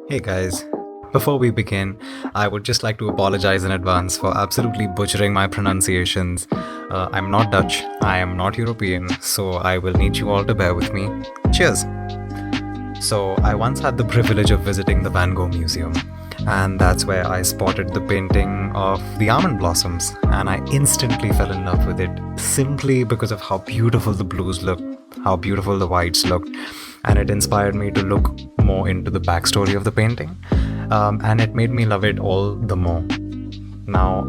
Hey guys, before we begin, I would just like to apologize in advance for absolutely butchering my pronunciations. I'm not Dutch, I am not European, so I will need you all to bear with me. Cheers! So, I once had the privilege of visiting the Van Gogh Museum, and that's where I spotted the painting of the almond blossoms, and I instantly fell in love with it simply because of how beautiful the blues looked, how beautiful the whites looked, and it inspired me to look more into the backstory of the painting, and it made me love it all the more. Now,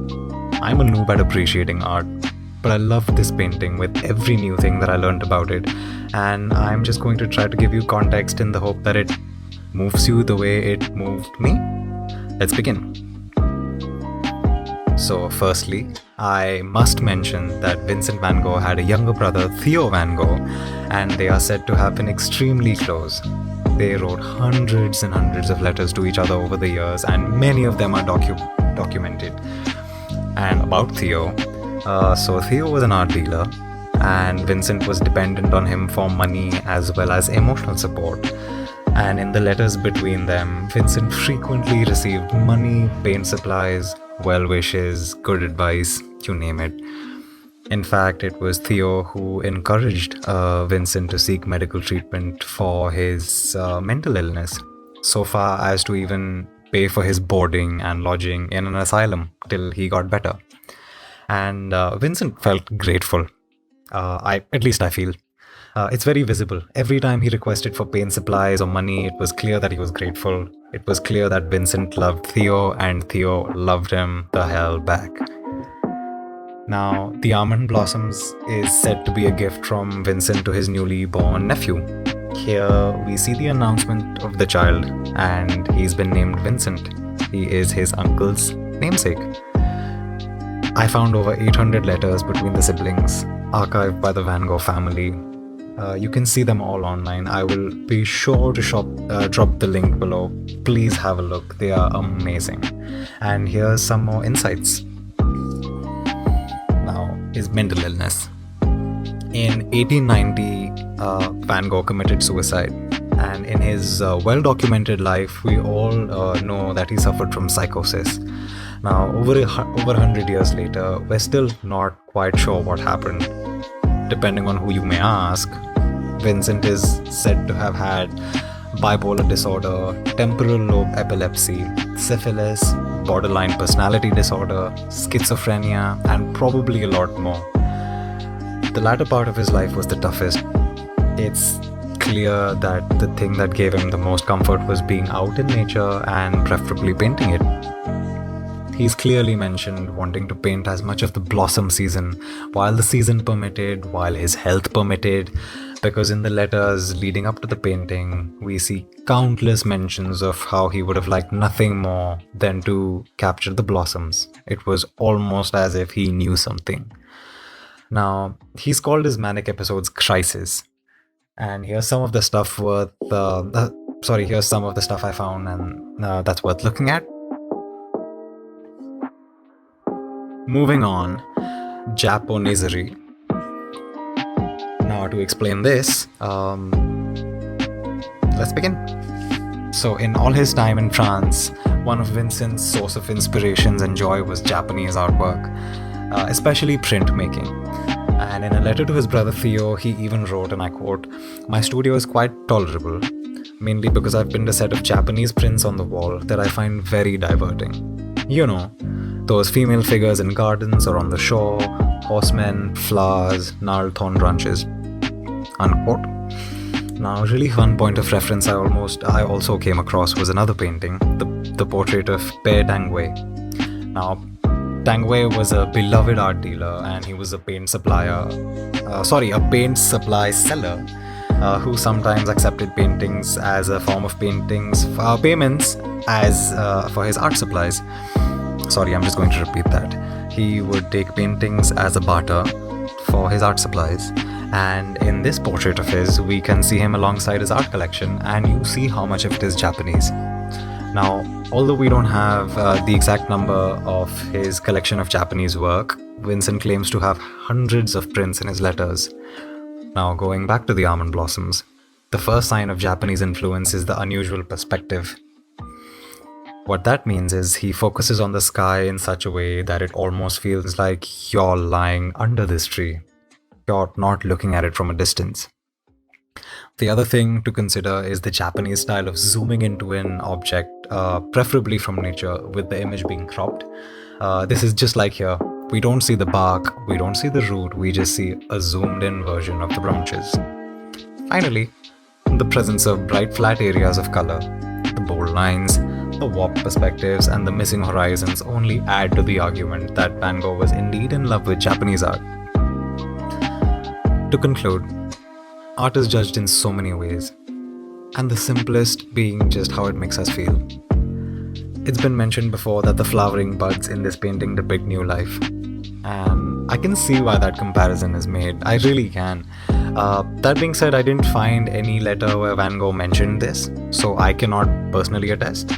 I'm a noob at appreciating art, but I love this painting with every new thing that I learned about it, and I'm just going to try to give you context in the hope that it moves you the way it moved me. Let's begin. So, firstly, I must mention that Vincent Van Gogh had a younger brother, Theo Van Gogh, and they are said to have been extremely close. They wrote hundreds and hundreds of letters to each other over the years, and many of them are documented. And about Theo, so Theo was an art dealer, and Vincent was dependent on him for money as well as emotional support. And in the letters between them, Vincent frequently received money, paint supplies, well wishes, good advice, you name it. In fact, it was Theo who encouraged Vincent to seek medical treatment for his mental illness, so far as to even pay for his boarding and lodging in an asylum till he got better. And Vincent felt grateful. At least I feel. It's very visible. Every time he requested for paint supplies or money, it was clear that he was grateful. It was clear that Vincent loved Theo and Theo loved him the hell back. Now, the almond blossoms is said to be a gift from Vincent to his newly born nephew. Here we see the announcement of the child, and he's been named Vincent. He is his uncle's namesake. I found over 800 letters between the siblings, archived by the Van Gogh family. You can see them all online. I will be sure to drop the link below. Please have a look. They are amazing. And here's some more insights. Now, his mental illness. In 1890, Van Gogh committed suicide. And in his well-documented life, we all know that he suffered from psychosis. Now, over 100 years later, we're still not quite sure what happened. Depending on who you may ask, Vincent is said to have had bipolar disorder, temporal lobe epilepsy, syphilis, borderline personality disorder, schizophrenia, and probably a lot more. The latter part of his life was the toughest. It's clear that the thing that gave him the most comfort was being out in nature and preferably painting it. He's clearly mentioned wanting to paint as much of the blossom season while the season permitted, while his health permitted, because in the letters leading up to the painting, we see countless mentions of how he would have liked nothing more than to capture the blossoms. It was almost as if he knew something. Now, he's called his manic episodes crisis. And here's some of the stuff here's some of the stuff I found, and that's worth looking at. Moving on, Japonisary. Now, to explain this, let's begin. So, in all his time in France, one of Vincent's source of inspirations and joy was Japanese artwork, especially printmaking. And in a letter to his brother Theo, he even wrote, and I quote, "My studio is quite tolerable, mainly because I've pinned a set of Japanese prints on the wall that I find very diverting. You know, those female figures in gardens or on the shore, horsemen, flowers, gnarled thorn branches." Unquote. Now, a really fun point of reference I also came across was another painting, the portrait of Pear Tangwei. Now, Tangwei was a beloved art dealer, and he was a paint supply seller who sometimes accepted paintings as a form of payments as for his art supplies. Sorry, I'm just going to repeat that. He would take paintings as a barter for his art supplies. And in this portrait of his, we can see him alongside his art collection, and you see how much of it is Japanese. Now, although we don't have the exact number of his collection of Japanese work, Vincent claims to have hundreds of prints in his letters. Now, going back to the almond blossoms, the first sign of Japanese influence is the unusual perspective. What that means is he focuses on the sky in such a way that it almost feels like you're lying under this tree. You're not looking at it from a distance. The other thing to consider is the Japanese style of zooming into an object, preferably from nature, with the image being cropped. This is just like here. We don't see the bark, we don't see the root, we just see a zoomed in version of the branches. Finally, in the presence of bright flat areas of color, the bold lines, the warped perspectives, and the missing horizons only add to the argument that Van Gogh was indeed in love with Japanese art. To conclude, art is judged in so many ways, and the simplest being just how it makes us feel. It's been mentioned before that the flowering buds in this painting depict new life, and I can see why that comparison is made. I really can. That being said, I didn't find any letter where Van Gogh mentioned this, so I cannot personally attest.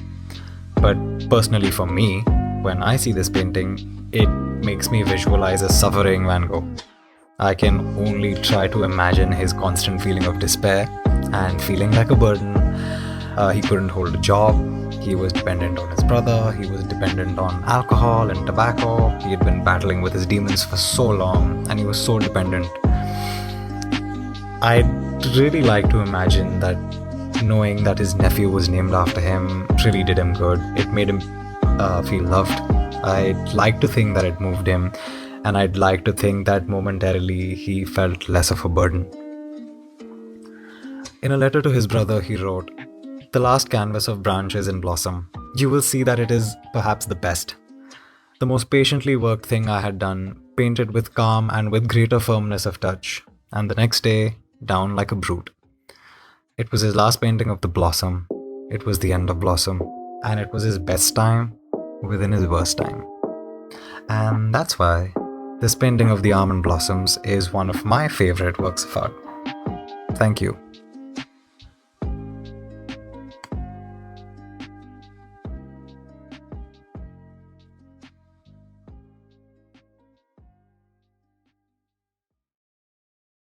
But personally for me, when I see this painting, it makes me visualize a suffering Van Gogh. I can only try to imagine his constant feeling of despair and feeling like a burden. He couldn't hold a job. He was dependent on his brother. He was dependent on alcohol and tobacco. He had been battling with his demons for so long, and he was so dependent. I'd really like to imagine that knowing that his nephew was named after him really did him good. It made him feel loved. I'd like to think that it moved him, and I'd like to think that momentarily he felt less of a burden. In a letter to his brother, he wrote, "The last canvas of branches in blossom. You will see that it is perhaps the best. The most patiently worked thing I had done, painted with calm and with greater firmness of touch, and the next day, down like a brute." It was his last painting of the blossom. It was the end of blossom, and it was his best time within his worst time. And that's why this painting of the almond blossoms is one of my favorite works of art. Thank you.